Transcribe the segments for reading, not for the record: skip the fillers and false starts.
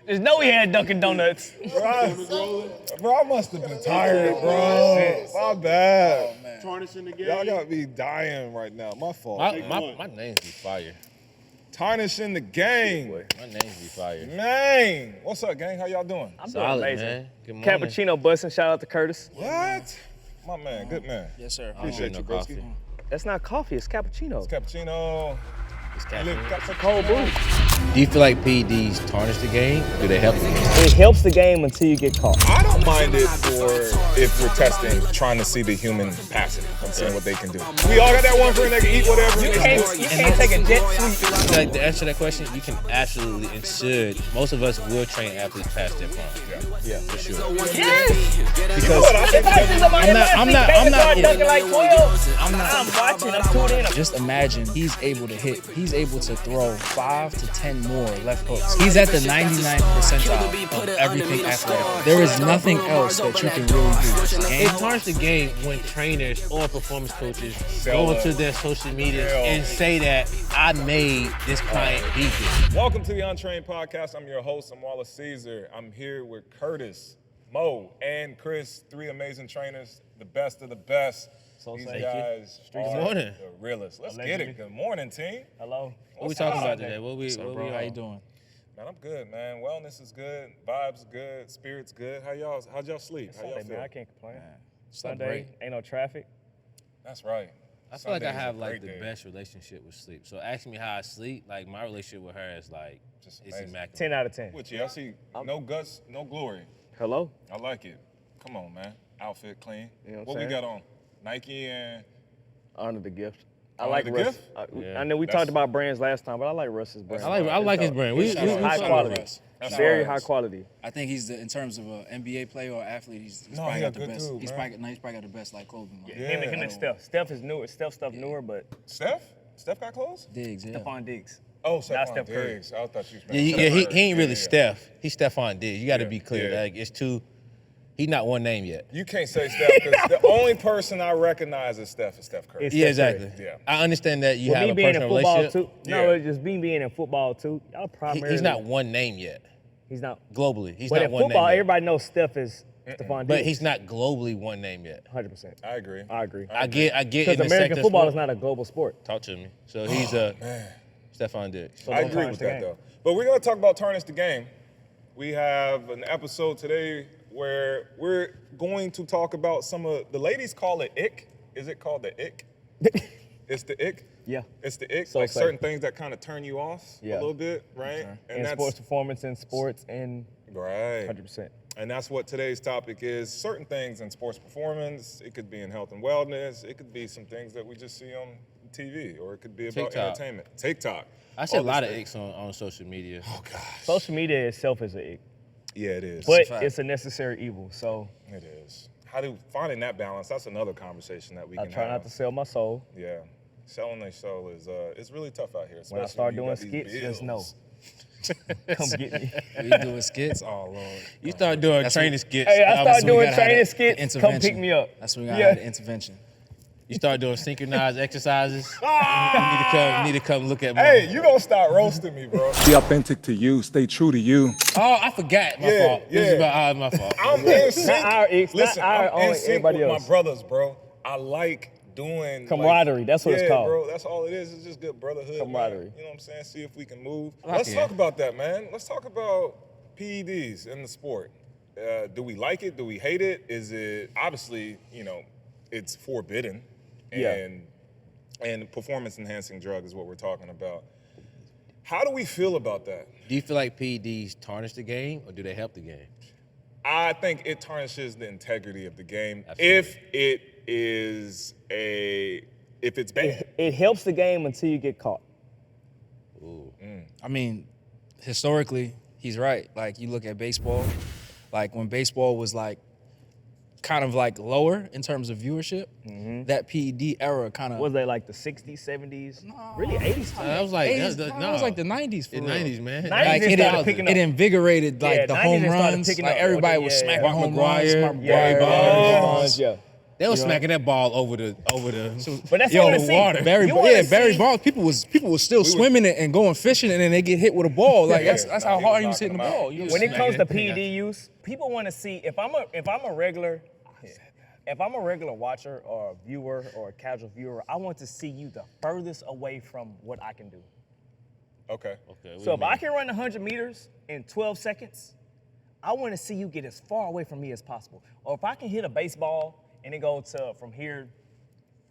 Just know he had Dunkin' Donuts. Bro, I must have been tired, bro. My bad. Oh, Tarnishing the game. Y'all got me dying right now. My fault. My names be fire. Tarnishing the game. My names be fire. Man. What's up, gang? How y'all doing? I'm Solid, doing amazing. man. Good morning. Cappuccino busting. Shout out to Curtis. What? My man, good man. Yes, sir. Appreciate you, no broski. coffee. That's not coffee. It's cappuccino. It's cappuccino. It's caffeine. Got some cold brew. Do you feel like PEDs tarnish the game? Or do they help the game? It helps the game until you get caught. I don't mind it for if we're testing, trying to see the human capacity. I'm seeing what they can do. We all got that one friend that can eat whatever. You can't take a jet sweep. Like, to answer that question, you can absolutely and should. Most of us will train athletes past their prime. Yeah, For sure. Yes. Because I'm watching. I'm tuned in. Just imagine he's able to hit. He's able to throw 5 to 10 more left hooks. He's at the 99th percentile of everything athletic. There is nothing else that you can really do. It tarnishes the game when trainers or performance coaches go into their social media and say that I made this client beat this. welcome to the Untrained Podcast. I'm your host, I'm Wallace Caesar. I'm here with Curtis, Mo, and Chris, 3 amazing trainers, the best of the best. These guys Good are morning. the realest. Let's get it. Good morning, team. Hello. What we talking about today? What we Bro, how you doing? Man, I'm good, man. Wellness is good, vibes good, spirits good. How'd y'all sleep? How y'all Sunday, feel? man. I can't complain. Slept Sunday, great. ain't no traffic. That's right. I feel like I Sunday is a have like great the day. best relationship with sleep. So asking me how I sleep, like my relationship with her is like Just it's amazing. immaculate. 10 out of 10. With you, I see no guts, no glory. Hello. I like it. Come on, man. Outfit clean. You know what what I'm we saying? got on? Nike and Honor the gift. I Honor like the Russ. gift? Yeah. I know we That's- talked about brands last time, but I like Russ's brand. I like his brand. We high talked quality. about Russ. That's Very right. high quality. I think he's in terms of an NBA player or athlete, he's No, probably he got a the good best. dude, he's man. probably got the best like clothing line. Yeah. Him and Steph. Steph is newer. Steph newer, but Steph? Steph got clothes? Digs, yeah. Stephon Diggs. Oh, Not Stephon Steph Curry. Diggs. I thought you Yeah, he ain't really Yeah. Steph. He's Stephon Diggs. You got to Yeah, be clear. yeah. Like it's two. He's not one name yet. You can't say Steph because the only person I recognize is Steph Curry. It's Yeah, Steph exactly. Yeah. I understand that you With have me a being in personal football relationship. too. No, Yeah. it's just me being in football too. Y'all primarily. He's not one name yet. He's not. Globally, he's But not in one football, name yet. everybody knows Steph is Stephon Diggs. But he's not globally one name yet. 100%. I agree. I agree. I get Because in the American sector football sport. is not a global sport. Talk to me. So he's Stephon Diggs. So I don't agree tarnish with the that game. though. But we're gonna talk about Tarnish the Game. We have an episode today where we're going to talk about some of the ladies call it ick. Is it called the ick? It's the ick. Yeah. It's the ick. So like say. certain things that kind of turn you off Yeah. a little bit, right? In sports performance, in sports, and right. 100%. And that's what today's topic is. Certain things in sports performance. It could be in health and wellness. It could be some things that we just see on TV, or it could be about TikTok. entertainment. TikTok. I see a All lot this of thing. icks on social media. Oh gosh. Social media itself is a ick, Yeah, it is. but fact. it's a necessary evil. So It is. How do finding that balance? That's another conversation that we I can try have. not to sell my soul. Yeah, selling their soul is it's really tough out here. When I especially start you doing got these skits, just know. bills. Come get me. We doing skits? Oh, Lord. You start doing That's training what- skits. Hey, I That's start when we doing gotta have training the skits. Come intervention. pick me up. That's when we got Yeah. the intervention. You start doing synchronized exercises. You need to come look at me. Hey, you gonna start roasting me, bro? Be authentic to you. Stay true to you. Oh, I forgot. My Yeah, fault. This is yeah. about my fault. I'm in sync. our ex, not Listen, our I'm in own, sync everybody with else. my brothers, bro. I like doing Camaraderie, that's what it's yeah, called. bro. That's all it is. It's just good brotherhood. man. Camaraderie. You know what I'm saying? See if we can move. Like Let's it. talk about that, man. Let's talk about PEDs in the sport. Do we like it? Do we hate it? Is it obviously, it's forbidden, Yeah. and performance enhancing drug is what we're talking about. How do we feel about that? Do you feel like PEDs tarnish the game or do they help the game? I think it tarnishes the integrity of the game Absolutely. if it is if it's bad. It helps the game until you get caught. Ooh. I mean, historically, he's right. Like, you look at baseball, like when baseball was like kind of like lower in terms of viewership, that PED era kind of Was they like the 60s, 70s? Really, 80s? I was like, 80s, that it was like the 90s for the real. 90s, man. 90s Like they it, started picking up. it invigorated like Yeah, the 90s home they started runs. picking Like up. everybody Okay, was yeah, smacking yeah. home McGuire, runs. Mark Yeah, McGuire, Barry Barry Bonds. Bonds, yeah. They was smacking that ball over the But that's what I see. water. Barry You wanna Barry see- Bonds, people was still swimming and going fishing, and then they get hit with a ball. Like that's how hard he was hitting the ball. When it comes to PED use, people want to see if I'm a regular watcher or a viewer or a casual viewer, I want to see you the furthest away from what I can do. Okay. So if I can run 100 meters in 12 seconds, I want to see you get as far away from me as possible. Or if I can hit a baseball and it goes to from here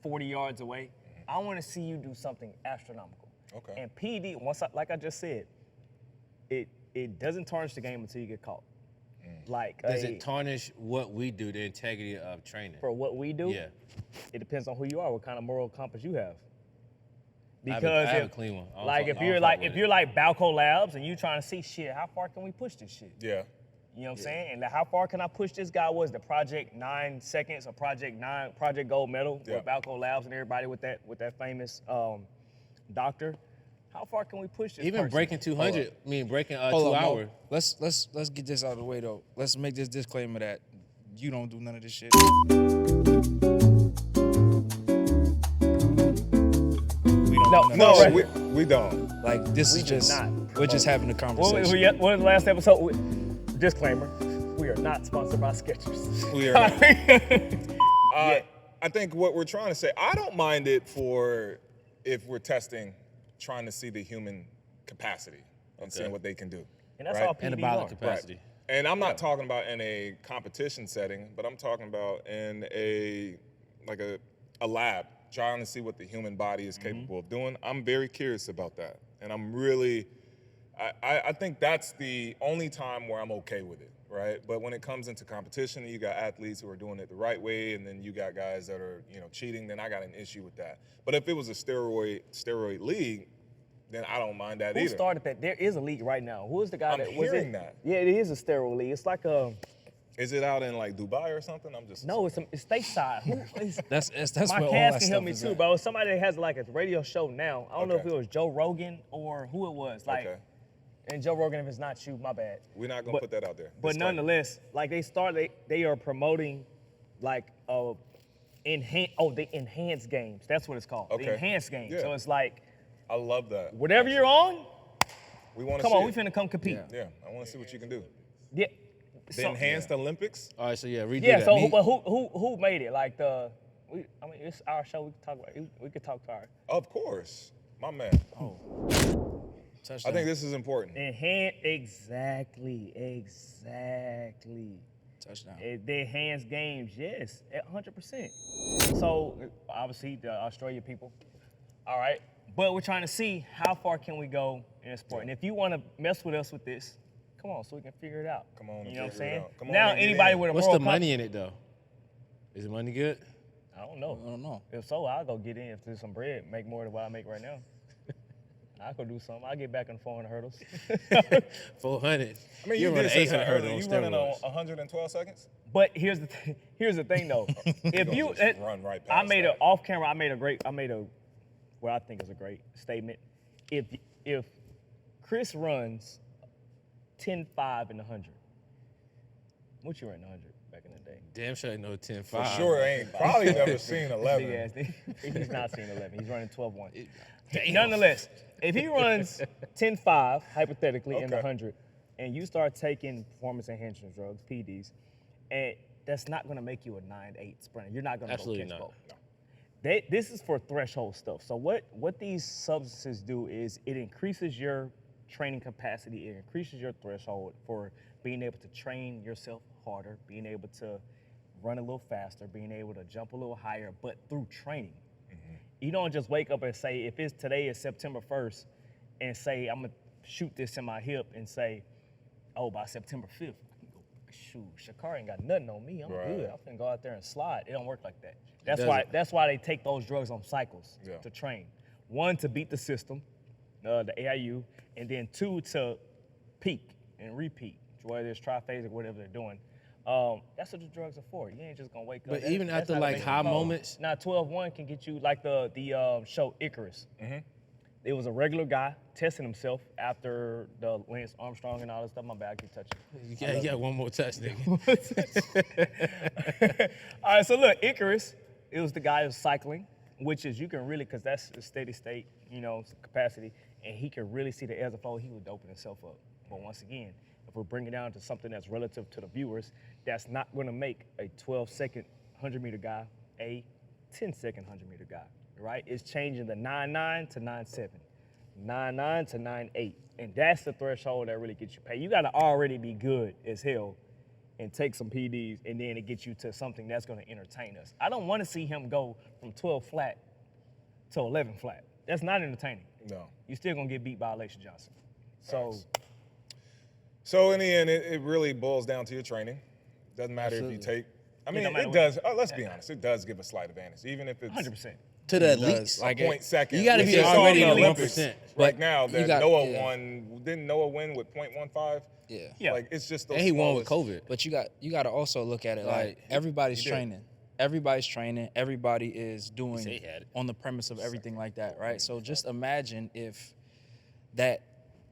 40 yards away, I want to see you do something astronomical. Okay. And PED, like I just said, it doesn't tarnish the game until you get caught. Like Does it tarnish what we do, the integrity of training? for what we do? Yeah. It depends on who you are, what kind of moral compass you have. I Because have a if, clean one. I don't like fuck- if I don't you're fuck like with if it. you're like Balco Labs and you trying to see shit, how far can we push this shit? Yeah. You know what I'm saying? And how far can I push this guy? Was the Project 9 Seconds or Project Gold Medal with Balco Labs and everybody with that famous doctor? How far can we push this? Even person? breaking 200, I mean breaking 2 Hold on, Mo. hours. Let's get this out of the way though. Let's make this disclaimer that you don't do none of this shit. We don't do none of this shit. we don't. Like this We is do just not we're just having a What conversation. was the last episode? Disclaimer: we are not sponsored by Skechers. We are not. I think what we're trying to say, I don't mind it for if we're testing, trying to see the human capacity and seeing what they can do. And that's right? all PEDs Anabolic are. capacity. And I'm not talking about in a competition setting, but I'm talking about in a lab, trying to see what the human body is capable of doing. I'm very curious about that. And I'm really, I think that's the only time where I'm okay with it, right? But when it comes into competition, you got athletes who are doing it the right way, and then you got guys that are, cheating, then I got an issue with that. But if it was a steroid league, then I don't mind that Who either. started that? There is a league right now. Who is the guy I'm that was hearing it? that. Yeah, it is a steroid league. It's like a Is it out in like Dubai or something? I'm just no. It's stateside. Who is? That's My where all cast that can help stuff me is too, at. bro. Somebody that has like a radio show now. I don't know if Okay. it was Joe Rogan or who it was. Like, Okay. and Joe Rogan, if it's not you, my bad. We're not gonna But- put that out there. But Disclaimer. nonetheless, like they are promoting like the Enhanced Games. That's what it's called. Okay. The Enhanced Games. Yeah. So it's like I love that. whatever you're on, We want to come see on, we it. finna come compete. Yeah, I want to see what you can do. Yeah. The So- Enhanced Olympics. All right, so redo Yeah, that. so but who made it? Like it's our show. We can talk about it. We could talk to our Of course, my man. Touchdown. I think this is important. exactly. Touchdown. The Enhanced Games, yes, 100%. So obviously the Australia people, all right. But we're trying to see how far can we go in the sport. And if you want to mess with us with this, come on, so we can figure it out. Come on and you know what I'm figure it saying? out. Come on Now and get anybody in. with a What's moral the money in it though? Is the money good? I don't know. I don't know. If so, I'll go get in. If there's some bread, make more than what I make right now. I'll go do something. I'll get back on 400 hurdles. 400. I mean, you you run did say 800 something hurdle earlier. on You running on steroids. 112 seconds? But here's the thing though. If gonna you, just run right I past made that. a off camera. I made a what I think is a great statement. If Chris runs 10.5 in the 100, what you ran 100 back in the day? Damn sure I know 10-5. For sure, I ain't probably never seen Big 11. ass nigga. He's not seeing 11. He's running 12.1. Nonetheless, if he runs 10.5 hypothetically in the Okay. 100, and you start taking performance enhancing drugs, PEDs, and that's not going to make you a 9.8 sprinter. You're not going to go Absolutely catch not. both. This is for threshold stuff. So what these substances do is it increases your training capacity. It increases your threshold for being able to train yourself harder, being able to run a little faster, being able to jump a little higher, but through training. You don't just wake up and say, if it's today is September 1st, and say, I'm gonna shoot this in my hip and say, oh, by September 5th, I can go, shoot, Shakar ain't got nothing on me, I'm Right. good. I'm finna go out there and slide. It don't work like that. doesn't. That's why they take those drugs on cycles Yeah. to train. One, to beat the system, the AIU, and then two, to peak and repeat, whether it's triphasic, whatever they're doing. That's what the drugs are for. You ain't just gonna wake up. But That- even that's after not like making high you fall. moments, Now 12-1 can get you like the show Icarus. It was a regular guy testing himself after the Lance Armstrong and all that stuff. My bad, I keep touching. You got one more touch, nigga. All right, so look, Icarus, it was the guy who's cycling, which is you can really, because that's a steady state, capacity, and he can really see the ebbs and flows. He was doping himself up. But once again, if we're bringing it down to something that's relative to the viewers, that's not going to make a 12-second 100-meter guy a 10-second 100-meter guy, right? It's changing the 9.9 to 9.7, 9.9 to 9.8, and that's the threshold that really gets you paid. You got to already be good as hell and take some PEDs, and then it gets you to something that's going to entertain us. I don't want to see him go from 12 flat to 11 flat. That's not entertaining. No. You're still going to get beat by Alicia Johnson. So in the end, it really boils down to your training. Doesn't matter if you take. I mean, it does. Let's be honest. It does give a slight advantage, even if it's 100%. To the least. a point second. You got to which be is already on at the Olympics 1%. right now. That got- Noah yeah. won. Didn't Noah win with 0.15? Yeah. Like it's just those And he won with smallest- COVID. But you got to also look at it like everybody's He did. training. Everybody's training. Everybody is Say doing he had it. on the premise of everything like that, right? So just imagine if that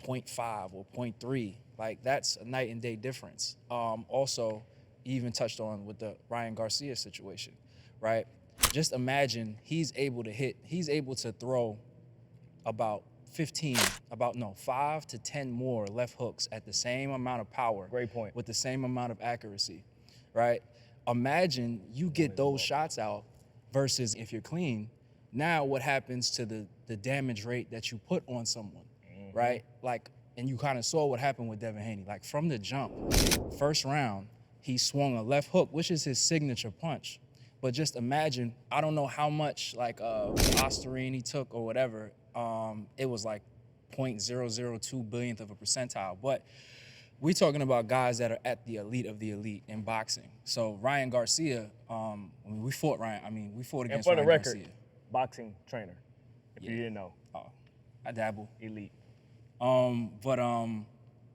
0.5 or 0.3, like that's a night and day difference. Also, you even touched on with the Ryan Garcia situation, right? Just imagine he's able to throw about 5 to 10 more left hooks at the same amount of power. Great point. With the same amount of accuracy, right? Imagine you get those shots out versus if you're clean. Now what happens to the damage rate that you put on someone, right? Like, and you kind of saw what happened with Devin Haney. Like from the jump, first round, he swung a left hook, which is his signature punch. But just imagine, I don't know how much like Osterine he took or whatever. It was like 0.002 billionth of a percentile. But we're talking about guys that are at the elite of the elite in boxing. So Ryan Garcia, we fought And against for the Ryan record, Garcia. boxing trainer, if you didn't know, I dabble. elite.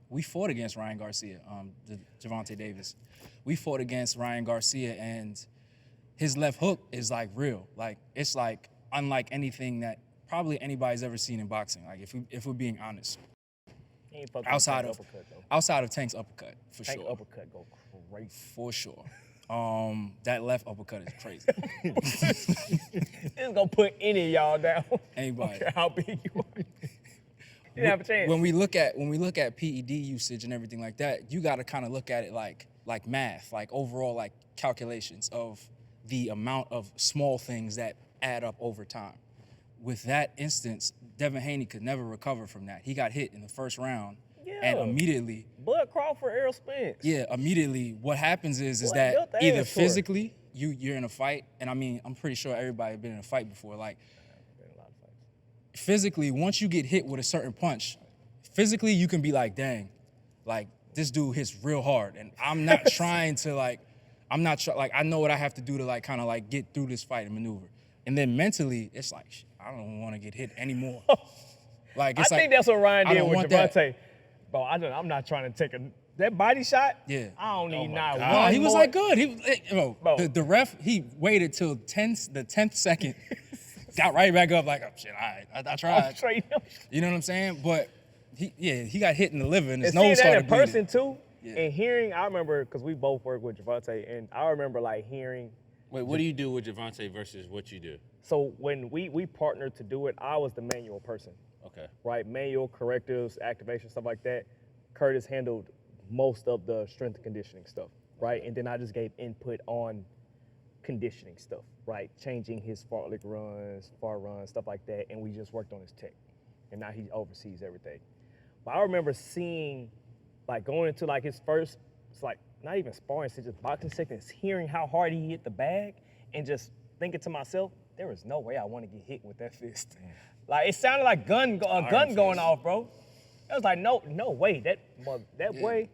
We fought against Ryan Garcia, Gervonta Davis. We fought against Ryan Garcia, and his left hook is like real. Like it's like unlike anything that probably anybody's ever seen in boxing. Like if we're being honest, He ain't fucking outside Tank of uppercut, though. outside of Tank's uppercut for Tank sure, uppercut go crazy. for sure. That left uppercut is crazy. It's gonna put any of y'all down. Anybody. I don't care how big you are. You didn't have a chance. When we look at PED usage and everything like that, you got to kind of look at it like math, like overall like calculations of the amount of small things that add up over time. With that instance, Devin Haney could never recover from that. He got hit in the first round, and Yeah. immediately, Bud Crawford, Errol Spence. immediately, what happens is Boy, that built the either ass for it. physically you're in a fight, and I mean I'm pretty sure everybody been in a fight before, like. Physically, once you get hit with a certain punch, physically you can be like, dang, like this dude hits real hard, and I'm not trying to like, I know what I have to do to like kind of like get through this fight and maneuver. And then mentally, it's like, I don't want to get hit anymore. Like I it's like, think that's what Ryan I did don't with want that. Javante. Bro, I'm not trying to take that body shot. Yeah. I don't need not Oh, one he was more. like good. Bro. The ref, he waited till the 10th second, got right back up like, oh shit, all right, I tried. I'm straight up. You know what I'm saying? But he got hit in the liver and his And seeing nose that started in bleeding. person too, Yeah. and hearing, I remember because we both worked with Gervonta, and I remember like hearing. Wait, what do you do with Gervonta versus what you do? So when we partnered to do it, I was the manual person, Okay. right? Manual, correctives, activation, stuff like that. Curtis handled most of the strength and conditioning stuff, right? And then I just gave input on conditioning stuff, right? Changing his fartlek runs, far runs, stuff like that. And we just worked on his tech. And now he oversees everything. But I remember seeing, like going into like his first, it's like not even sparring, it's just boxing seconds, hearing how hard he hit the bag and just thinking to myself, there is no way I want to get hit with that fist. Like it sounded like a gun going off, bro. I was like, no way, that boy,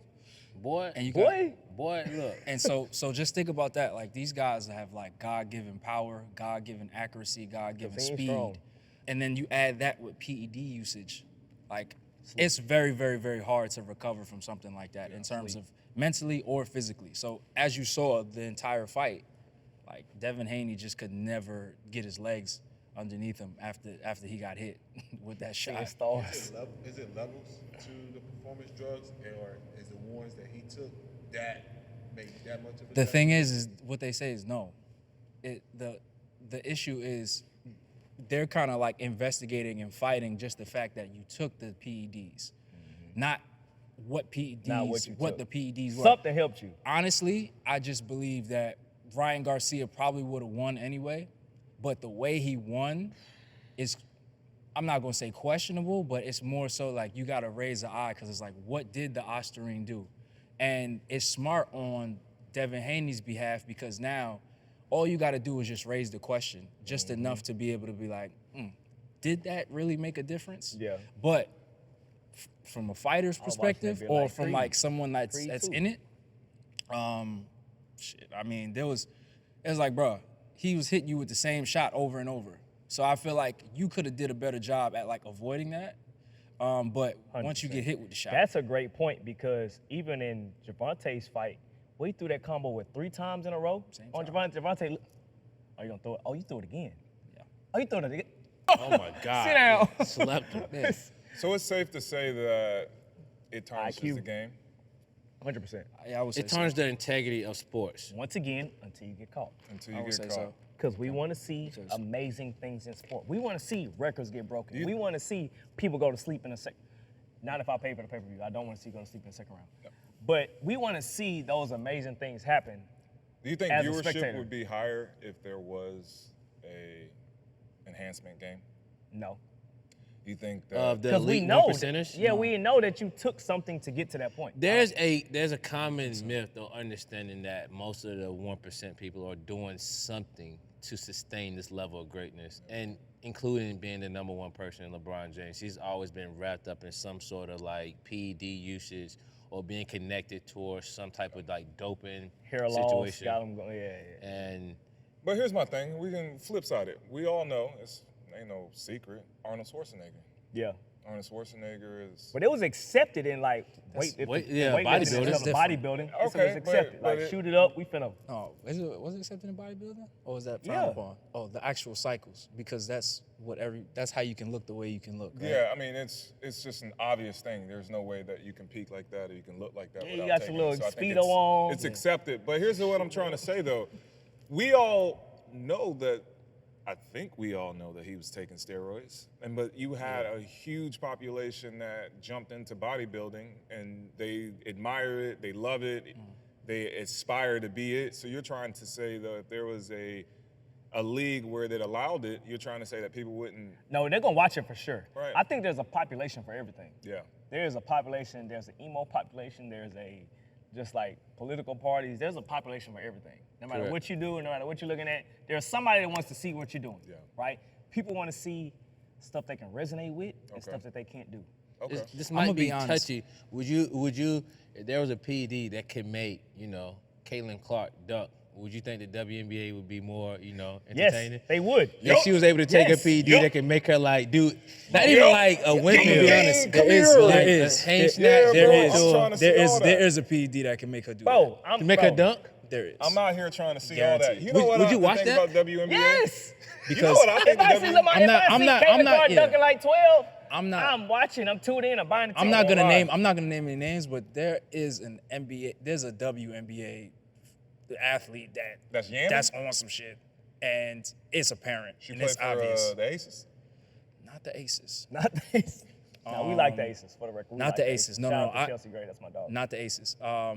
Boy, And you boy. boy, look. And so just think about that. Like these guys have like God-given power, God-given accuracy, God-given Cause he ain't speed. strong. And then you add that with PED usage. Like it's very, very, very hard to recover from something like that in terms of mentally or physically. So as you saw the entire fight, like Devin Haney just could never get his legs underneath him after he got hit with that Seeing shot. stars. Is it levels to the performance drugs, or is the ones that he took that make that much of a The difference? thing is what they say is no. The issue is they're kind of like investigating and fighting just the fact that you took the PEDs, not what PEDs, Not what you took. the PEDs were. Something helped you. Honestly, I just believe that Ryan Garcia probably would have won anyway, but the way he won is, I'm not gonna say questionable, but it's more so like you gotta raise the eye because it's like, what did the Ostarine do? And it's smart on Devin Haney's behalf because now all you gotta do is just raise the question, just enough to be able to be like, did that really make a difference? Yeah. But from a fighter's I was perspective watching that be or like from Creed. like someone that's Creed too. in it, I mean, it was like, bro, he was hitting you with the same shot over and over. So I feel like you could have did a better job at like avoiding that. But once you 100%. get hit with the shot, That's a great point because even in Gervonta's fight, we threw that combo with 3 times in a row Same on time. Gervonta. Oh, you gonna throw it? Oh, you threw it again. Yeah. Oh, you threw it again. Oh my God. Sit down. Slept him. yes, So it's safe to say that it tarnishes IQ. the game. 100%. I would say It tarnished the integrity of sports. Once again, until you get caught. Until I you would get say caught. so. Because we want to see Because- amazing things in sport. We want to see records get broken. You- We want to see people go to sleep in a second. Not if I pay for the pay-per-view. I don't want to see go to sleep in the second round. But we want to see those amazing things happen. Do you think As a viewership spectator. would be higher if there was a enhancement game? No. You think that Of the Because we elite know, 1%ers? yeah, we know that you took something to get to that point. There's a common myth or understanding that most of the 1% people are doing something to sustain this level of greatness, and including being the number 1 person in LeBron James. He's always been wrapped up in some sort of like PED usage or being connected towards some type of like doping Hair loss, situation. got him going. Yeah. And But here's my thing. We can flip side it. We all know, ain't no secret, Arnold Schwarzenegger. Yeah. Arnold Schwarzenegger is... But it was accepted in like bodybuilding. bodybuilding. That's different. Bodybuilding. Okay, It was accepted. but Like it- shoot it up, we finna. Oh, was it accepted in bodybuilding, or was that Yeah. frowned upon? Oh, the actual cycles, because that's how you can look the way you can look. Right? Yeah, I mean, it's just an obvious thing. There's no way that you can peak like that or you can look like that Yeah, without you got taking your it. little So I think Speedo on. It's accepted. But here's what I'm trying to say, though. We all know that, I think we all know that he was taking steroids. But you had a huge population that jumped into bodybuilding and they admire it, they love it, they aspire to be it. So you're trying to say that if there was a league where that allowed it, you're trying to say that people wouldn't, No, they're gonna watch it for sure. Right. I think there's a population for everything. yeah. There's a population, there's an emo population, there's a just like political parties, there's a population for everything. No matter Correct. what you do, no matter what you're looking at, there's somebody that wants to see what you're doing. Yeah. Right? People want to see stuff they can resonate with and Okay. stuff that they can't do. Okay. this I'ma might be be honest. touchy. Would you, if there was a PED that could make, Caitlin Clark duck, would you think the WNBA would be more, entertaining? Yes, they would. If she was able to take Yes. a PED Yup. that can make her like do, not even like a windmill. Gang, To be honest, come there is, here. there Like is, a hang there- snatch, there bro, is, I'm trying to see all that. there is a PED that can make her do Bro, that. I'm Can make her bro. dunk? There is. I'm out here trying to see all that. Guaranteed. You know Would what you I watch think that? about WNBA? Yes. You know what I think If I the see W- somebody, I'm not- if I I'm see not- Caitlin I'm not- Clark yeah. dunking like 12, I'm not- I'm watching, I'm tuned in, I'm buying the I'm ticket. not gonna Online. name any names, but there is an NBA, there's a WNBA athlete That's Yanni? that's on some shit, and it's apparent She and played it's for obvious. the Aces. Not the Aces. Not the Aces. No, we like the Aces for the record. We not like the Aces. No, Shout no, out to I- Chelsea Gray, that's my dog. Not the Aces. I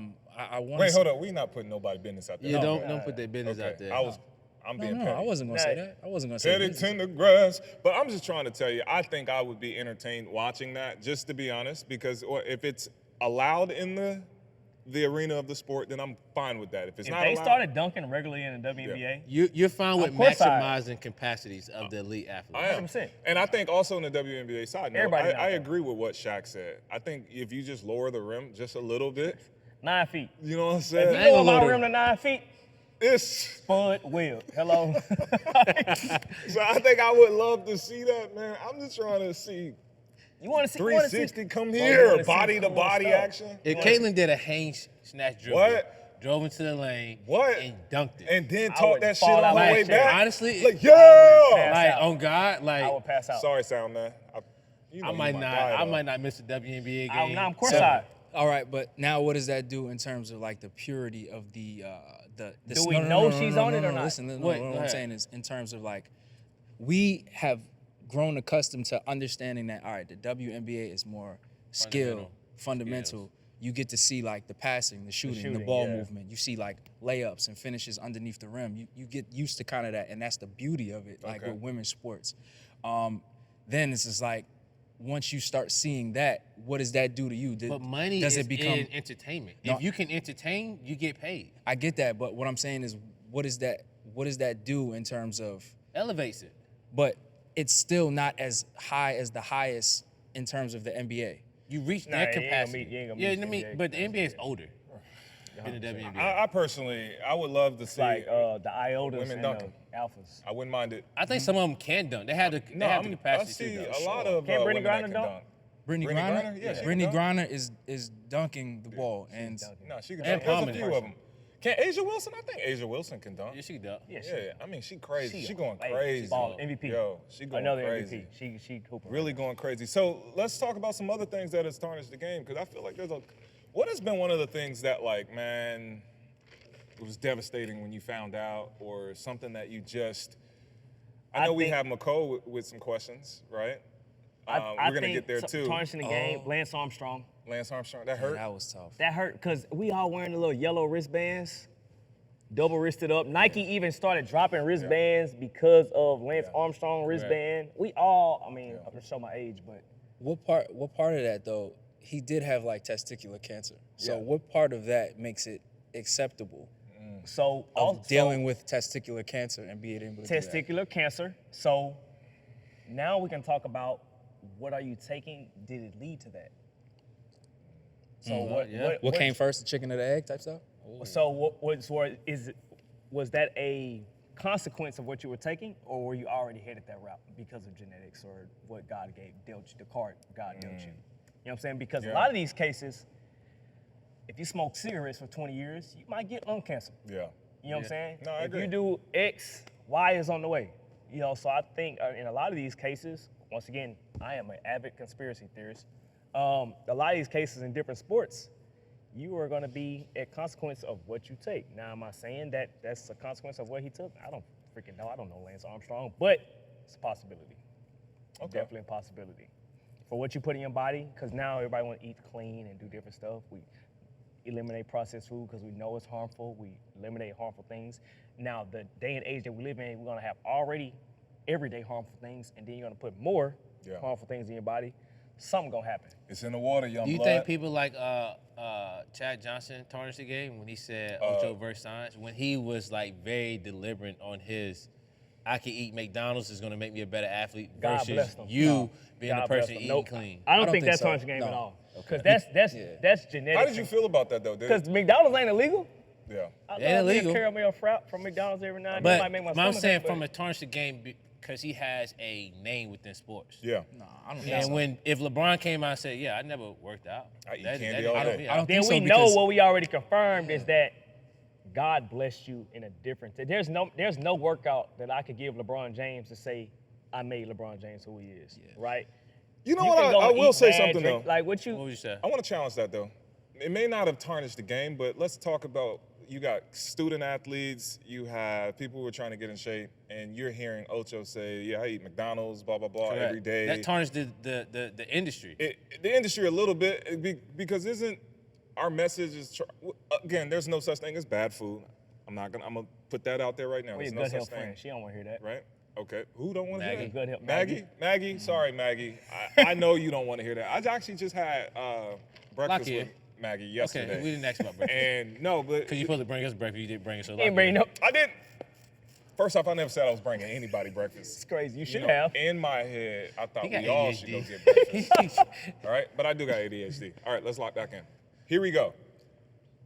want. Wait, hold up. We not putting nobody business out there. Yeah, Okay. don't put their business out there. I'm No, being no, petty. I wasn't gonna say that. I wasn't gonna say Petty that. in the grass. But I'm just trying to tell you, I think I would be entertained watching that, just to be honest, because if it's allowed in the arena of the sport, then I'm fine with that. If it's If not they allowed, started dunking regularly in the WNBA, You're fine with course I- maximizing capacities of the elite athlete. I am. 100%. And I think also in the WNBA side, note, Everybody not I there. agree with what Shaq said. I think if you just lower the rim just a little bit, 9 feet. you know what I'm If saying? you ain't lower gonna my load rim to 9 feet, It's Spud Will. Hello. so I think I would love to see that, man. I'm just trying to see You want to see 360 come Oh, you here, wanna see body to some more body stuff. action. If Caitlin did a hang snatch dribble, What? drove into the lane, What? and dunked it. And then I talk would that shit fall on out the my way chair. back. Honestly, Like, pass yeah. like out. on God, like I would pass out. Sorry, sound man. You know I you might my not. guy, I though. might not miss the WNBA game. I'm not, of course So- not. All right, but now what does that do in terms of like the purity of the Do we know she's on it or not? Listen, What? what Go I'm ahead. saying is in terms of like we have grown accustomed to understanding that all right, the WNBA is more skill, fundamental. You get to see like the passing, the shooting, the ball movement. You see like layups and finishes underneath the rim. You get used to kind of that, and that's the beauty of it, like Okay. with women's sports. Then it's just like once you start seeing that, what does that do to you? But money does is it become? in entertainment. No. If you can entertain, you get paid. I get that, but what I'm saying is, what does that do in terms of? Elevates it. But it's still not as high as the highest in terms of the NBA. You reach Nah, their you ain't gonna capacity. meet- you ain't gonna yeah, meet I the mean, NBA but the NBA is older than the WNBA. I personally, I would love to see. Like the IOTAs women and dunking. the alphas. I wouldn't mind it. I think some of them can dunk. They have the I capacity see to dunk. a lot of Can't Brittany women that Griner can dunk? dunk. Brittany Brittany Griner, Griner? Yeah, she can Brittany dunk. Griner is dunking the ball, and No, she can And dunk. There's a prominent few person. of them. Can Asia Wilson? I think Asia Wilson can dunk. Yeah, she can dunk. Yeah, Yeah, I mean, she crazy. She a going lady. crazy. She ballin'. MVP. Yo, she going Another crazy. MVP. She hooping. Really going crazy. So let's talk about some other things that has tarnished the game, because I feel like what has been one of the things that, like, man, it was devastating when you found out, or something that you just, I know we think- have McCole with some questions, right? I We're going to think get there too. Tarnishing the game. Lance Armstrong. Lance Armstrong, that hurt. that was tough. That hurt because we all wearing the little yellow wristbands, double wristed up. Nike even started dropping wristbands because of Lance Armstrong wristband. We all, I mean, I'm gonna show my age, but What part of that though? He did have like testicular cancer. So Yeah. what part of that makes it acceptable so of also dealing with testicular cancer and being able to do that? testicular cancer. So now we can talk about what are you taking? Did it lead to that? So What came first, the chicken or the egg type stuff? So was that a consequence of what you were taking, or were you already headed that route because of genetics or what God dealt you, the card God dealt you? You know what I'm saying? Because a lot of these cases, if you smoke cigarettes for 20 years, you might get lung cancer. Yeah. You know what I'm saying? No, I if agree. you do X, Y is on the way. You know, so I think in a lot of these cases, once again, I am an avid conspiracy theorist. A lot of these cases in different sports, you are going to be a consequence of what you take. Now, am I saying that that's a consequence of what he took? I don't freaking know. I don't know Lance Armstrong, but it's a possibility. Okay. Definitely a possibility. For what you put in your body, because now everybody want to eat clean and do different stuff. We eliminate processed food because we know it's harmful. We eliminate harmful things. Now, the day and age that we live in, we're going to have already everyday harmful things, and then you're going to put more harmful things in your body. Something going to happen. It's in the water, young Do you blood. think people like Chad Johnson tarnished the game when he said Ocho versus Science? When he was like very deliberate on his, I can eat McDonald's is going to make me a better athlete God versus bless them. you being God the bless person them. eating Nope. clean. I don't don't think think that's so. tarnish the game at No. all. Because that's genetic. How did you feel about that, though, dude? Because McDonald's ain't illegal. Yeah. I It ain't love me a illegal. caramel frap from McDonald's every now and then. It But might make my I'm stomach saying hurt, from but- a tarnish the game because he has a name within sports. Yeah. No, I don't think And so. if LeBron came out and said, "Yeah, I never worked out," I eat that- candy that- all I don't- day. yeah. I don't then think we so know because what we already confirmed is that God blessed you in a different. There's no workout that I could give LeBron James to say I made LeBron James who he is, right? You know You what? can go I and will eat say bad, something, drink- though. Like what you? What would you say? I want to challenge that, though. It may not have tarnished the game, but let's talk about, you got student athletes, you have people who are trying to get in shape, and you're hearing Ocho say, yeah, I eat McDonald's, blah, blah, blah, Correct. every day. That tarnished the industry. The industry a little bit, because isn't our message is, again, there's no such thing as bad food. I'm gonna put that out there right now. Well, There's your no gut such health thing, friend. She don't want to hear that. right? Okay, who don't want to hear Maggie. that? Good health- Maggie? Maggie? Sorry, Maggie. I know you don't want to hear that. I actually just had breakfast Lock with in. Maggie yesterday. Okay, we didn't ask about breakfast. And no, but Because you supposed to bring us breakfast, you didn't bring us. So He ain't bring no. I didn't. First off, I never said I was bringing anybody breakfast. It's crazy. You You should know, have. in my head, I thought He got we all ADHD. should go get breakfast. All right, but I do got ADHD. All right, let's lock back in. Here we go.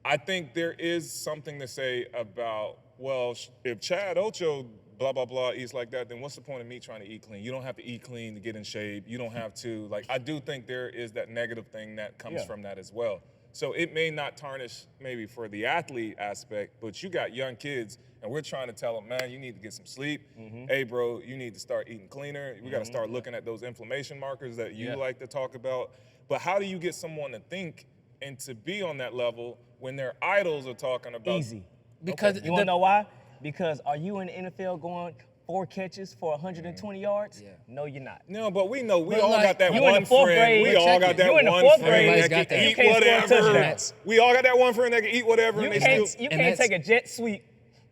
I think there is something to say about, well, if Chad Ocho, blah, blah, blah, eats like that, then what's the point of me trying to eat clean? You don't have to eat clean to get in shape. You don't have to, like, I do think there is that negative thing that comes from that as well. So it may not tarnish maybe for the athlete aspect, but you got young kids and we're trying to tell them, man, you need to get some sleep. Hey, bro, you need to start eating cleaner. We got to start looking at those inflammation markers that you like to talk about. But how do you get someone to think and to be on that level when their idols are talking about? Easy. Because You want to know why? Because are you in the NFL going 4 catches for 120 yards? Yeah. No, you're not. No, but we know we But all like, got that you in the one fourth friend. grade, We but all check got it. that You in the one fourth friend grade, Everybody's that got can that. eat You can't score a whatever. touchdown. We all got that one friend that can eat whatever. You and can't, they you and can't that's- take a jet sweep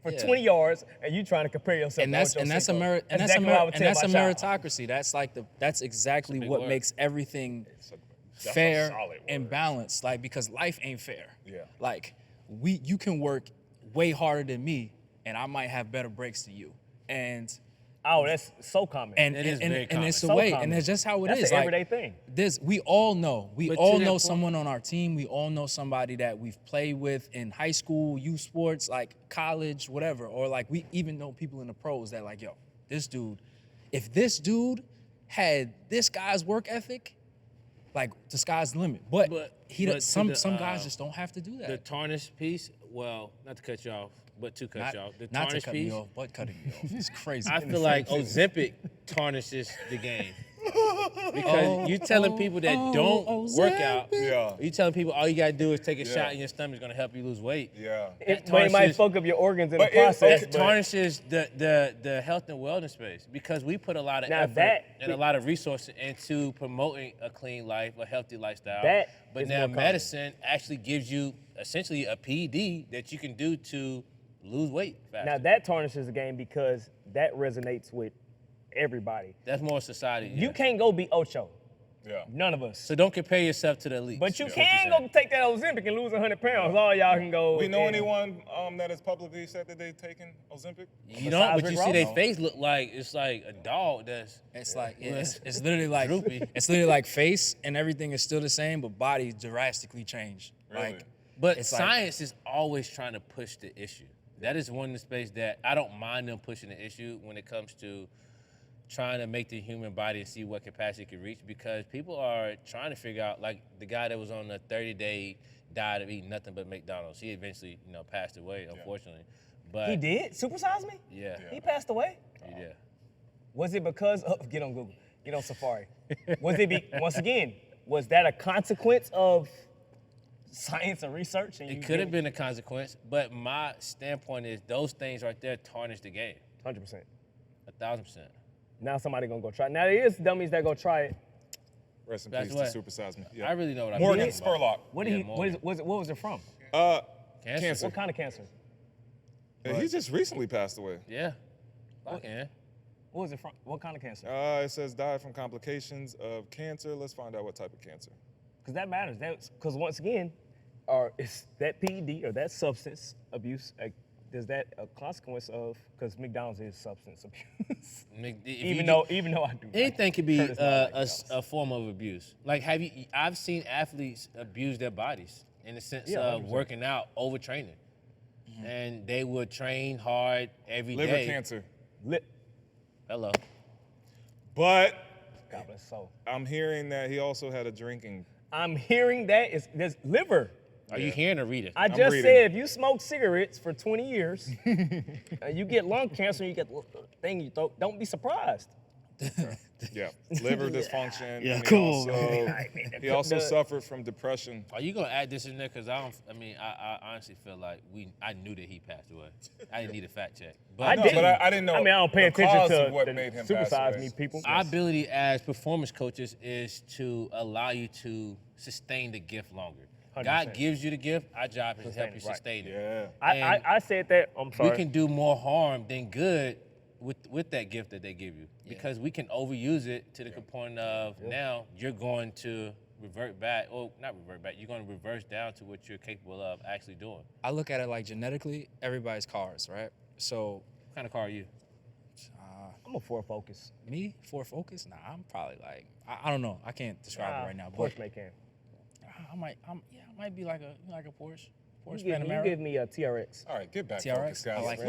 for 20 yards and you trying to compare yourself And to that's Ocho and that's a Cinco. merit and that's exactly what I would and tell that's a my child. meritocracy. That's exactly big what word. makes everything That's a fair solid and word. balanced. Like, because life ain't fair. Yeah. Like, you can work way harder than me, and I might have better breaks than you. And Oh, that's so common. and It is and, very and common. it's the So way, common. and that's just how it That's is. an Like, everyday thing. we all know. We But to all that know point- someone on our team. We all know somebody that we've played with in high school, youth sports, like college, whatever. Or like we even know people in the pros that like, yo, this dude, if this dude had this guy's work ethic, like the sky's the limit. But he but does, to some the, guys just don't have to do The that. tarnished piece, well, not to cut you off, but to cut Not, you off. The not to tarnished cut piece, me off, but cutting me off. It's crazy. I feel like Ozempic tarnishes the game. Because you telling people that don't work out, Yeah. you telling people all you gotta do is take a shot in your stomach is gonna help you lose weight. Yeah. It might tarnishes- fuck up your organs in the But it- process. That but tarnishes the health and wellness space because we put a lot of Now effort that- and a lot of resources into promoting a clean life, a healthy lifestyle. That but is now more common. medicine actually gives you essentially a PED that you can do to lose weight faster. Now that tarnishes the game because that resonates with everybody. That's more society. You yeah. can't go be Ocho. Yeah. None of us. So don't compare yourself to the elite. But you can go take that Ozempic and lose 100 pounds. All y'all can go. We know and- anyone that has publicly said that they've taken Ozempic? You don't, but Rick you see their Ross? face look like it's like a dog that's It's like it's literally like Droopy. it's literally like face and everything is still the same, but body drastically changed. Really? Like, But It's like- science is always trying to push the issue. That is one of the space that I don't mind them pushing the issue when it comes to trying to make the human body and see what capacity it can reach because people are trying to figure out, like the guy that was on the 30-day diet of eating nothing but McDonald's. He eventually, passed away, unfortunately. But He did? Supersize Me? Yeah. He passed away? Yeah. Was it because of, get on Google, get on Safari. Was once again, was that a consequence of science and research? And It could have been a consequence, but my standpoint is those things right there tarnish the game. 100%. 1,000%. Now somebody gonna go try it. Now there is dummies that go try it. Rest in That's peace what- to Supersize Me. I really know what I'm Morgan talking about. Spurlock. What did Yeah, he? Morgan. What was it from? Cancer. What kind of cancer? He just recently passed away. Yeah. I can. What was it from? What kind of cancer? It says died from complications of cancer. Let's find out what type of cancer. Because that matters. Because once again, is that PED or that substance abuse? Is that a consequence of? Because McDonald's is substance abuse. even though I do. Anything could be Curtis not like McDonald's. a form of abuse. Like, I've seen athletes abuse their bodies in the sense Yeah, of 100%. working out, overtraining. And they would train hard every day. Liver cancer. Hello. But God bless soul. I'm hearing that he also had a drinking. I'm hearing that there's liver. Are you hearing or reading? I just reading. said if you smoke cigarettes for 20 years, and you get lung cancer, and you get the thing in your throat, don't be surprised. Yeah, liver dysfunction. Yeah, and cool. He also suffered from depression. Are you gonna add this in there? Because I honestly feel like I knew that he passed away. I didn't need a fact check. But No, but I didn't know. I mean, I don't pay the attention cause to of what the made him pass supersize away. me people. our ability as performance coaches is to allow you to sustain the gift longer. 100%. God gives you the gift. Our job is to Sustain help you it, right. sustain it. Yeah. I said that. I'm sorry. We can do more harm than good with that gift that they give you because we can overuse it to the component of now you're going to revert back, or not revert back, you're going to reverse down to what you're capable of actually doing. I look at it like genetically, everybody's cars, right? So What kind of car are you? I'm a Ford Focus. me, Ford Focus, nah, I'm probably like I don't know. I can't describe it right now, but Porsche Macan. I might be like a Porsche. Porsche You Panamera. give me a TRX. All right, get back. TRX? Focus, guys. I like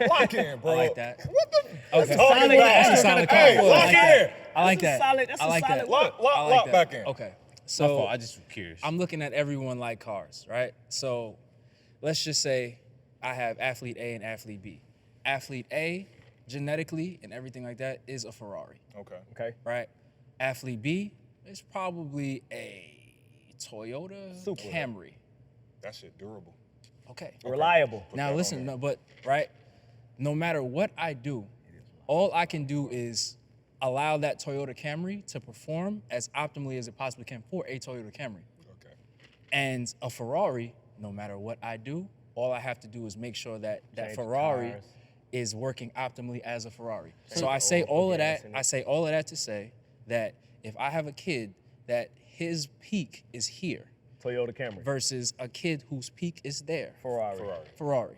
Lock in, bro. I like that. What the? Okay. talking Solid, about- that's a solid car. Hey, I lock like that. in. I like That's a that. solid- that's I a like solid that. look. Lock I like that. back in. Okay. So fault, I just curious. I'm looking at everyone like cars, right? So let's just say I have athlete A and athlete B. Athlete A, genetically and everything like that, is a Ferrari, Okay. right? Athlete B is probably a Toyota Supra. Camry. That shit durable. Okay. Reliable. Now that listen, on there. no, but right, no matter what I do, all I can do is allow that Toyota Camry to perform as optimally as it possibly can for a Toyota Camry. Okay. And a Ferrari, no matter what I do, all I have to do is make sure that that Change Ferrari tires. is working optimally as a Ferrari. Change So the I say oil for all of gas that. in I it. say all of that to say that if I have a kid that his peak is here Toyota Camry. versus a kid whose peak is there, Ferrari.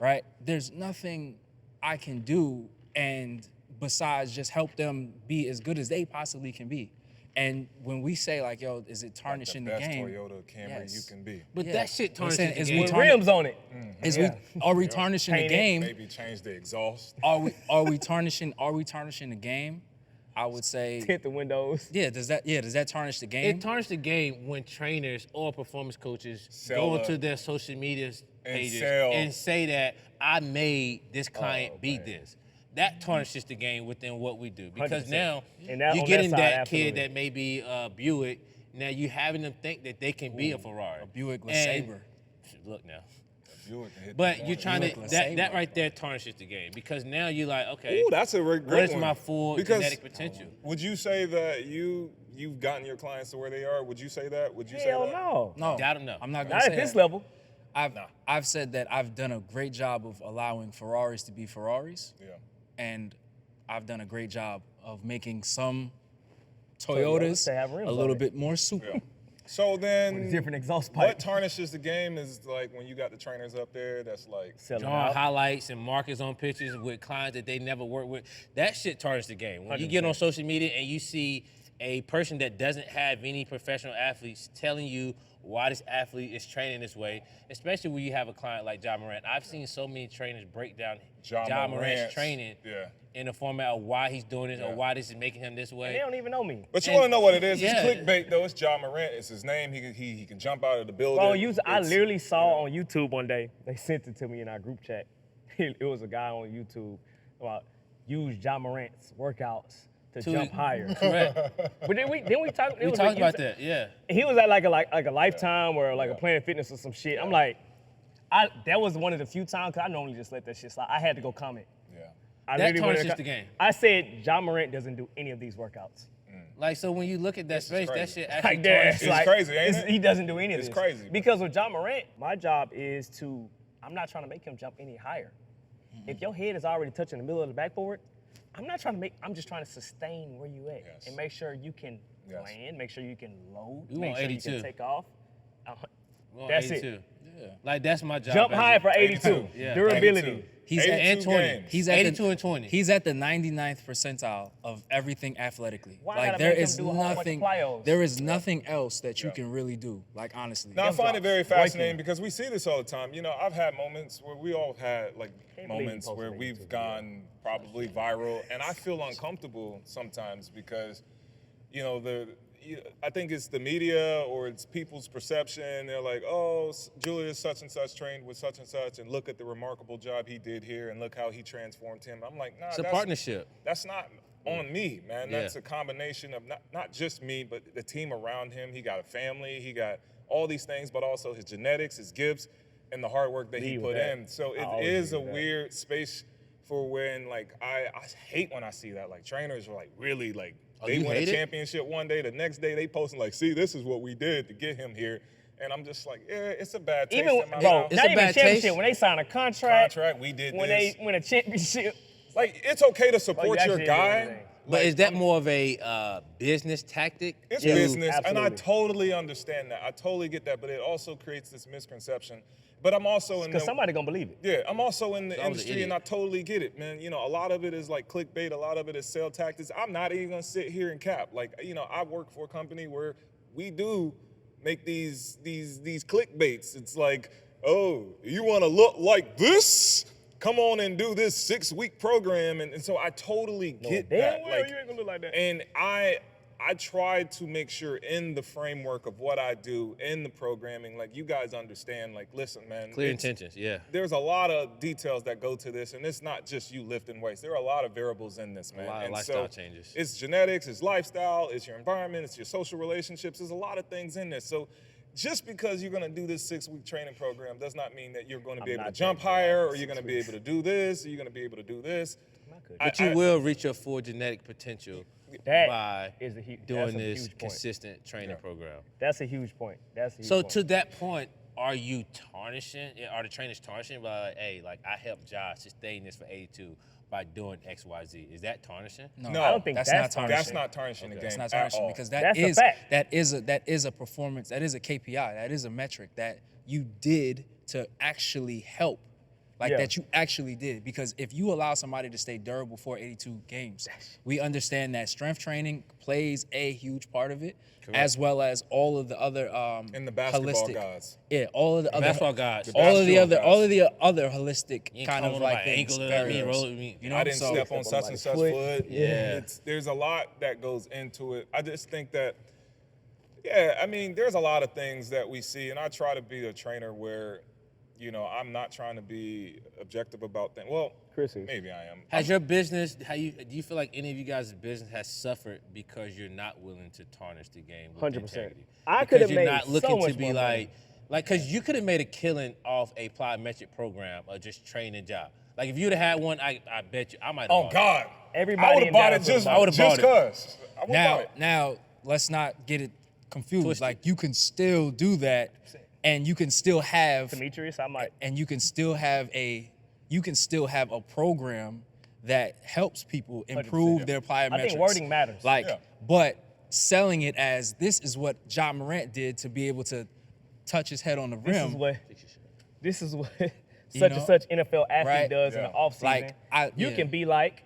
right? There's nothing I can do and besides just help them be as good as they possibly can be. And when we say like, yo, is it tarnishing like the best game? Toyota Camry Yes. you can be. But Yeah. that shit I'm saying, tarnishes the is game. we With tarni- rims on it. Is we are we tarnishing the Paint it. game? Maybe change the exhaust. Are we tarnishing the game? I would say Tint the windows. does that tarnish the game? It tarnishes the game when trainers or performance coaches Sell go a- into their social media pages sell. and say that I made this client beat man. this. That tarnishes the game within what we do because 100%. now And that- you're on getting that side, that absolutely. kid that may be Buick. Now you having them think that they can be a Ferrari. a Buick And- LeSabre. Look now. Buick can hit the But corner. you're trying to Buick that LeSabre. right there tarnishes the game because now you're like, okay, Ooh, that's a great what is one. my full Because genetic potential? Would you say that you've gotten your clients to where they are? Would you say that? Would you say Hell that? no. No, Doubt him, no. I'm not gonna Not say at this that. level. I've said that I've done a great job of allowing Ferraris to be Ferraris, Yeah. and I've done a great job of making some Toyotas Toyotas to have rims a on little it. bit more super. Yeah. So then, With different exhaust what pipe. tarnishes the game is like when you got the trainers up there. That's like Selling Drawing out. highlights and markers on pictures with clients that they never worked with. That shit tarnishes the game. When you get on social media and you see a person that doesn't have any professional athletes telling you why this athlete is training this way, especially when you have a client like Ja Morant. I've seen so many trainers break down Ja Ja Morant's, Morant's training in the format of why he's doing this Yeah. or why this is making him this And way. they don't even know me. But you And- want to know what it is? yeah. It's clickbait though. It's Ja Morant. It's his name. He can jump out of the building. Well, I It's- literally saw on YouTube one day, they sent it to me in our group chat. It was a guy on YouTube about use Ja Morant's workouts to jump higher. Correct. But then we talked. We talked about that, yeah. He was at like a Lifetime or like a Planet Fitness or some shit. I'm like, that was one of the few times, because I normally just let that shit slide. I had to go comment. Yeah. I That literally went tarnishes to- the game. I said Ja Morant doesn't do any of these workouts. Like, so when you look at that space, that crazy. shit actually Like that. tarnishes. It's crazy, ain't it? He doesn't do any of It's this. crazy, bro. Because with Ja Morant, my job is I'm not trying to make him jump any higher. If your head is already touching the middle of the backboard, I'm just trying to sustain where you at Yes. and make sure you can Yes. land, make sure you can load, We make want sure 82. you can take off. We're on That's 82. it. Yeah. Like, that's my job. Jump as high a- for 82. Yeah. Durability. 82. He's at 82 and 20. games. He's at 82 the, and 20. He's at the 99th percentile of everything athletically. Why like gotta there make him is do a whole bunch of nothing. plyos? There is nothing else that you Yeah. can really do. Like honestly. Now I Jump find it drops, very breaking. fascinating because we see this all the time. You know, I've had moments where we all have had like Can't believe you moments posted where that we've YouTube gone probably viral, and I feel uncomfortable sometimes because, you know, I think it's the media or it's people's perception. They're like, oh, Julius such and such trained with such and such, and look at the remarkable job he did here, and look how he transformed him. I'm like, nah, It's a partnership. That's not on me, man. Yeah. That's a combination of not just me, but the team around him. He got a family, he got all these things, but also his genetics, his gifts, and the hard work that he Lead put with that. in. So I it always is a lead with that. weird space for when, like, I hate when I see that. Like, trainers are like really like, they you win a hate it? championship one day, the next day they posting like, see, this is what we did to get him here. And I'm just like, yeah, it's a bad taste Even in my bro, mouth. It's not a even bad championship. taste. When they sign a contract, We did when this. they win a championship. Like, it's okay to support your actually did guy. everything. But is that more of a business tactic? It's Yeah, business, and I absolutely. totally understand that. I totally get that, but it also creates this misconception. But I'm also in Because the somebody gonna believe it. yeah, I'm also in the I was an industry, and idiot. I totally get it, man. You know, a lot of it is like clickbait. A lot of it is sales tactics. I'm not even gonna sit here and cap. Like, you know, I work for a company where we do make these clickbaits. It's like, oh, you want to look like this? Come on and do this 6-week program, and so I totally get damn that. well Like, you ain't gonna look like that. and I try to make sure in the framework of what I do in the programming, like you guys understand, like, listen, man. Clear intentions, yeah. There's a lot of details that go to this, and it's not just you lifting weights. There are a lot of variables in this, man. A lot of and lifestyle changes. It's genetics, it's lifestyle, it's your environment, it's your social relationships. There's a lot of things in this. So just because you're gonna do this 6-week training program does not mean that you're gonna be able to jump higher, or you're gonna be able to do this, or you're gonna be able to do this. But you will reach your full genetic potential by doing this consistent training program. That's a huge point. So to that point, are you tarnishing? Are the trainers tarnishing by like, hey, like I helped Josh sustain this for 82 by doing X, Y, Z? Is that tarnishing? No, I don't think that's not tarnishing. That's not tarnishing the game. It's not at tarnishing all. because That's a fact. that is a performance, that is a KPI, that is a metric that you did to actually help. Like that you actually did. Because if you allow somebody to stay durable for 82 games, we understand that strength training plays a huge part of it, as well as all of the other in the basketball holistic, guys. Yeah, all of the other basketball guys. all of the basketball other holistic kind of like things. You know, I didn't step on such and such foot. Yeah. There's a lot that goes into it. I just think that, I mean, there's a lot of things that we see, and I try to be a trainer where, you know, I'm not trying to be objective about things. Well, Chris is. maybe I am. Has your business, do you feel like any of you guys' business has suffered because you're not willing to tarnish the game with 100%. integrity? I could have Because you're made not looking so much to be more money. because you could have made a killing off a plyometric program or just training job. Like if you'd have had one, I bet you, I might have Oh, bought it. God. Everybody I would in have bought it Dallas just would've bought it. because. I would've bought it. Now let's not get it confused. Twisted. Like you can still do that, and you can still have Demetrius, I might. and you can still have a program that helps people improve their plyometrics. I think wording matters. But selling it as this is what Ja Morant did to be able to touch his head on the rim. This is what You such know? and such NFL athlete Right. does in the offseason. Like, you can be like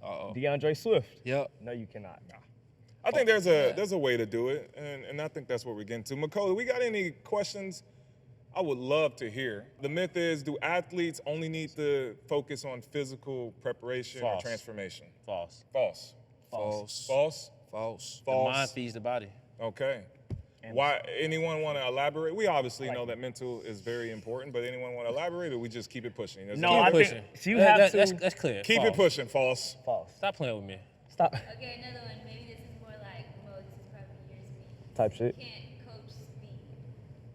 Uh-oh. DeAndre Swift. Yep. No, you cannot. I think there's a way to do it, and I think that's what we're getting to. Macaulay, we got any questions? I would love to hear. The myth is, do athletes only need to focus on physical preparation or False. transformation? False. False. False. False? False. The mind feeds the body. Okay. Why? Anyone want to elaborate? We obviously know that mental is very important, but anyone want to elaborate, or we just keep it pushing? No, I pushing. think you have to That's clear. Keep False. it pushing. False. False. Stop playing with me. Stop. Okay, another one. Maybe this is more like, well, this is probably your speed. Type shit. You can't coach speed.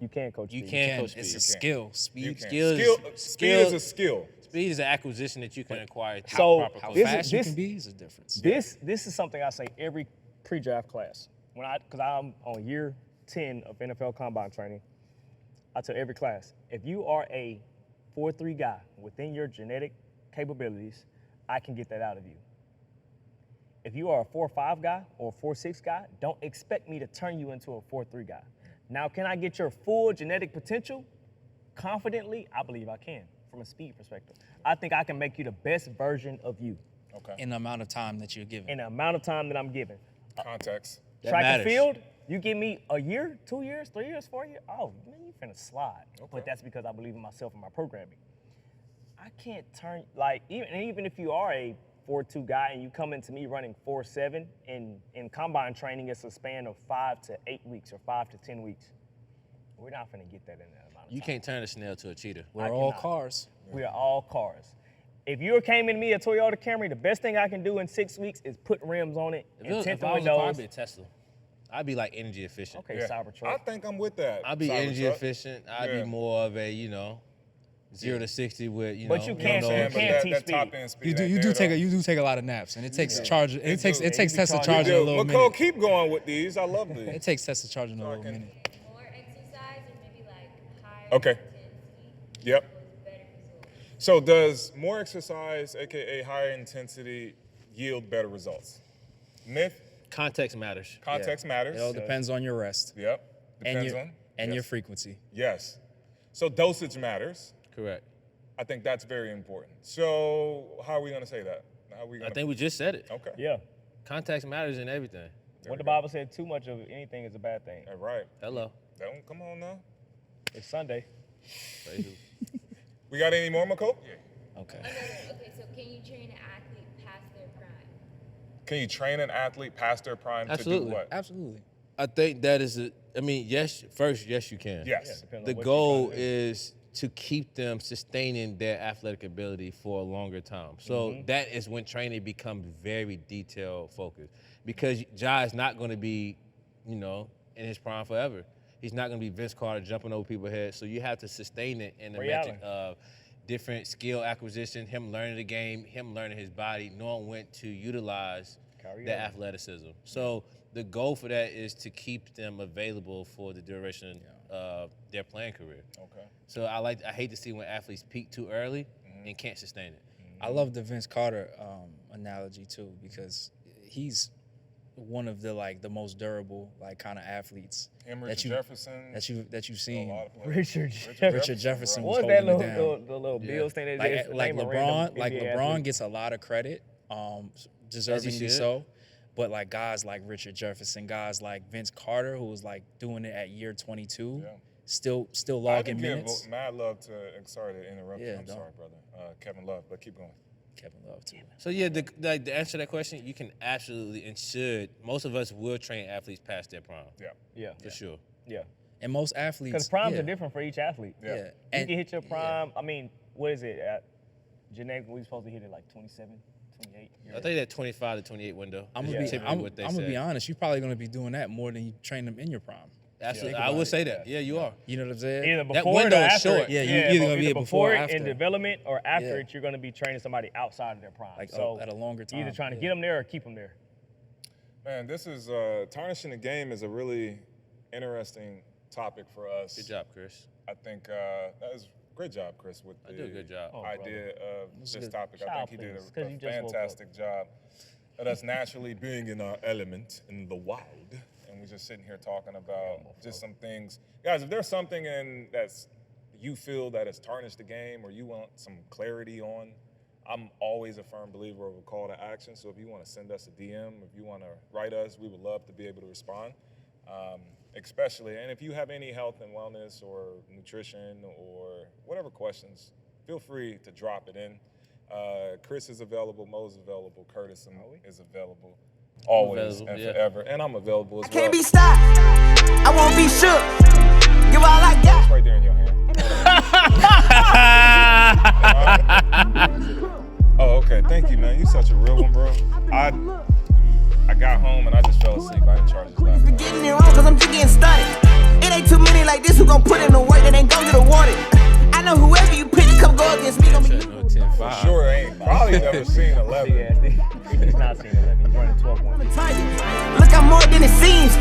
You can't coach. You speed. can't coach It's speed. a skill. Speed. You can. Skill- Speed is a skill. Speed is an acquisition that you can acquire through So, proper How coaching. fast you this- can be is a difference. This is something I say every pre-draft class. Because I'm on year 10 of NFL Combine training, I tell every class, if you are a 4-3 guy within your genetic capabilities, I can get that out of you. If you are a 4-5 guy or a 4-6 guy, don't expect me to turn you into a 4-3 guy. Now, can I get your full genetic potential? Confidently, I believe I can from a speed perspective. I think I can make you the best version of you Okay. In the amount of time that you're given. in the amount of time that I'm given. Context. That Track matters. and field, you give me a year, 2 years, 3 years, 4 years, oh, man, you finna slide. Okay. But that's because I believe in myself and my programming. I can't turn, like, even if you are a 4-2 guy and you come into me running 4-7, in combine training, it's a span of 5 to 8 weeks or 5 to 10 weeks. We're not finna get that in that amount of You time. can't turn a snail to a cheetah. We're all cannot. cars. We are all cars. If you came in me a Toyota Camry, the best thing I can do in 6 weeks is put rims on it If, and if tint I the was windows. probably a Tesla, I'd be like energy efficient. Okay, Yeah. Cybertruck. I think I'm with that. I'd be energy Cybertruck. efficient. I'd Yeah. be more of a, 0 to 60 with, But you can't- no you nose. can't teach that speed. top end speed. You do ain't you there, do take though. a you do take a lot of naps, and it takes charge. It takes you Tesla be charging a Yo, little McCall, minute. keep going with these. I love these. It takes Tesla charging a little Talking. minute. More exercise or maybe like higher Okay. intensity Yep. equals better results. So does more exercise, aka higher intensity, yield better results? Myth, Context matters. context matters. It all depends on your rest Yep. Depends and on. your yes. frequency. Yes. So dosage matters. Correct. I think that's very important. So how are we gonna say that? How are we I gonna? think we just said it. Okay. Yeah. Context matters in everything. What the Bible said, too much of anything is a bad thing. All right. Hello. Don't come on now. It's Sunday. Praise who. We got any more, McCall? Okay. Okay, so can you train an athlete past their prime? Can you train an athlete past their prime to Absolutely. do what? Absolutely. I think that is yes, you can. Yes. Depends on The what you're goal trying to do. is to keep them sustaining their athletic ability for a longer time. So that is when training becomes very detailed focused, because Ja is not going to be, in his prime forever. He's not going to be Vince Carter jumping over people's heads. So you have to sustain it in the Reality. metric of different skill acquisition, him learning the game, him learning his body, knowing when to utilize their athleticism. So the goal for that is to keep them available for the duration of their playing career. Okay. So I hate to see when athletes peak too early and can't sustain it. I love the Vince Carter analogy too, because he's one of the most durable kind of athletes Him, that Richard you Jefferson. that you've a seen. lot of players. Richard Jefferson was What was that holding it down. the little Bills thing? That is Like name a LeBron, random NBA LeBron athlete. gets a lot of credit, deservingly should. so. But guys like Richard Jefferson, guys like Vince Carter, who was doing it at year 22, still I logging can give minutes. mad love to. Sorry to interrupt you. Yeah, I'm don't. sorry, brother. Kevin Love, but keep going. Kevin Love too. So yeah, the answer to that question, you can absolutely and should. Most of us will train athletes past their prime. Yeah. For sure. Yeah. And most athletes, Because primes yeah, are different for each athlete. Yeah, You and can hit your prime. I mean, what is it? Genetically, we supposed to hit it 27, 28. I think that 25 to 28 window. I'm is gonna be, typically what they I'm gonna be say. honest. You're probably gonna be doing that more than you train them in your prime. Absolutely, Think I about would it. say that. Yeah, you are. You know what I'm saying? Either That before window it or is after short. it. Yeah, you either gonna be either it before or it after. in development or after Yeah. it, you're going to be training somebody outside of their prime. So at a longer time. you're either trying to yeah. get them there or keep them there. Man, this is tarnishing the game is a really interesting topic for us. Good job, Chris. I think that is great job, Chris, with I the do a good job. idea of this good. topic. I Shout think he out, did please, 'cause a you just woke up. fantastic job of us naturally being in our element in the wild. And we're just sitting here talking about just some things. Guys, if there's something that's you feel that has tarnished the game or you want some clarity on, I'm always a firm believer of a call to action. So if you want to send us a DM, if you want to write us, we would love to be able to respond. Especially, and if you have any health and wellness or nutrition or whatever questions, feel free to drop it in. Chris is available, Mo's available, Curtis is available, always available, and yeah. forever, and I'm available as well. Can't be stopped. I won't be shook. Give all I got. It's right there in your hand. Oh, okay. Thank you, man. You such a real one, bro. I got home and I just fell asleep. I didn't charge this last night. Getting it wrong cause I'm just getting started. It ain't too many like this who gon' put in the work that ain't gon' get awarded. I know whoever you pick to come go against me gon' be. No 10-5. Sure ain't. Probably never seen 11. He's not seeing 11. He's running 12-1. Look, I'm more than it seems.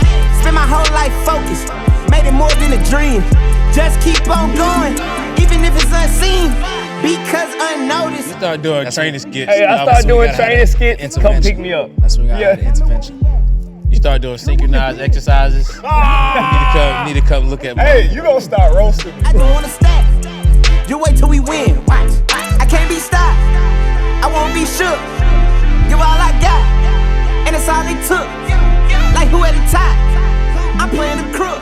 Spend my whole life focused. Made it more than a dream. Just keep on going, even if it's unseen. Because unnoticed. You start doing training skits. Hey, I started doing training skits. Come pick me up. That's when we got the intervention. You start doing synchronized exercises. You need to come look at me. Hey, you gonna start roasting me. I don't wanna stack. You wait till we win. Watch. I can't be stopped. I won't be shook. Give all I got. And it's all it took. Like who at the top? I'm playing the crook.